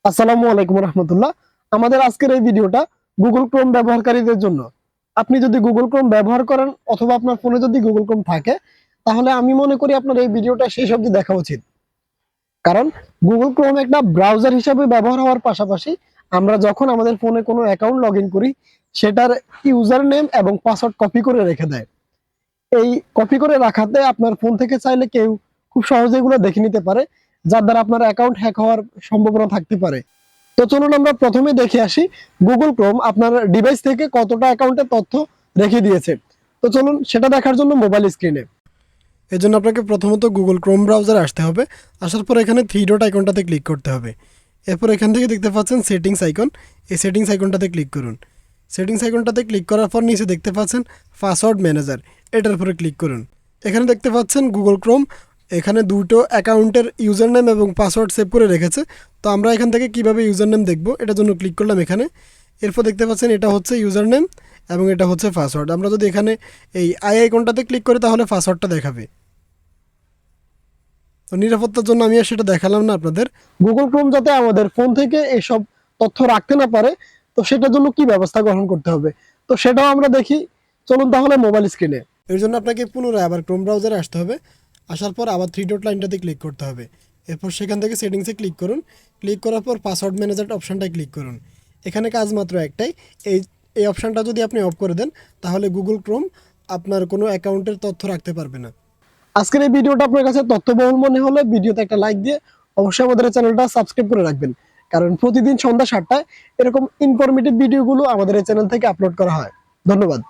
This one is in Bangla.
আসসালামু আলাইকুম রহমতুল্লাহ। আমাদের আজকের এই ভিডিওটা গুগল ক্রোম ব্যবহারকারীদের জন্য। আপনি যদি গুগল ক্রোম ব্যবহার করেন অথবা আপনার ফোনে যদি গুগল ক্রোম থাকে, তাহলে আমি মনে করি আপনার এই ভিডিওটা শেষ অবধি দেখা উচিত। কারণ গুগল ক্রোম একটা ব্রাউজার হিসেবে ব্যবহার হওয়ার পাশাপাশি আমরা যখন আমাদের ফোনে কোনো অ্যাকাউন্ট লগ ইন করি, সেটার ইউজার নেম এবং পাসওয়ার্ড কপি করে রেখে দেয়। এই কপি করে রাখাতে আপনার ফোন থেকে চাইলে কেউ খুব সহজে এগুলো দেখে নিতে পারে, যার দ্বারা আপনার অ্যাকাউন্ট হ্যাক হওয়ার সম্ভাবনা থাকতে পারে। তো চলুন আমরা প্রথমে দেখে আসি গুগল ক্রোম আপনার ডিভাইস থেকে কতটা অ্যাকাউন্টের তথ্য রেখে দিয়েছে। তো চলুন সেটা দেখার জন্য মোবাইল স্ক্রিনে এর জন্য আপনাকে প্রথমত গুগল ক্রোম ব্রাউজারে আসতে হবে। আসার পর এখানে থ্রি ডট আইকনটাতে ক্লিক করতে হবে। এরপর এখান থেকে দেখতে পাচ্ছেন সেটিংস আইকন, এই সেটিংস আইকনটাতে ক্লিক করুন। সেটিংস আইকনটাতে ক্লিক করার পর নিচে দেখতে পাচ্ছেন পাসওয়ার্ড ম্যানেজার, এটার উপরে ক্লিক করুন। এখানে দেখতে পাচ্ছেন গুগল ক্রোম এখানে দুটো অ্যাকাউন্টের ইউজার নেম এবং পাসওয়ার্ড সেভ করে রেখেছে। তো আমরা এখান থেকে কিভাবে ইউজার নেম দেখবো, এটার জন্য ক্লিক করলাম এখানে। এরপর দেখতে পাচ্ছেন এটা হচ্ছে ইউজার নেম এবং এটা হচ্ছে পাসওয়ার্ড। আমরা যদি এখানে এই আইকনটাতে ক্লিক করি তাহলে পাসওয়ার্ডটা দেখাবে। তো নিরাপত্তার জন্য আমি আর সেটা দেখালাম না আপনাদের। গুগল ক্রোম যাতে আমাদের ফোন থেকে এসব তথ্য রাখতে না পারে, তো সেটার জন্য কি ব্যবস্থা গ্রহণ করতে হবে, তো সেটাও আমরা দেখি। চলুন তাহলে মোবাইল স্ক্রিনে। এর জন্য আপনাকে পুনরায় আবার ক্রোম ব্রাউজারে আসতে হবে। আসার পর আবার থ্রি ডট লাইনটাতে ক্লিক করতে হবে। এরপর সেখান থেকে সেটিংসে ক্লিক করুন। ক্লিক করার পর পাসওয়ার্ড ম্যানেজার অপশানটায় ক্লিক করুন। এখানে কাজ মাত্র একটাই, এই অপশানটা যদি আপনি অফ করে দেন তাহলে গুগল ক্রোম আপনার কোনো অ্যাকাউন্টের তথ্য রাখতে পারবে না। আজকের এই ভিডিওটা আপনার কাছে তথ্যবহুল মনে হলে ভিডিওতে একটা লাইক দিয়ে অবশ্যই আমাদের চ্যানেলটা সাবস্ক্রাইব করে রাখবেন। কারণ প্রতিদিন সন্ধ্যা 7টায় এরকম ইনফরমেটিভ ভিডিওগুলো আমাদের এই চ্যানেল থেকে আপলোড করা হয়। ধন্যবাদ।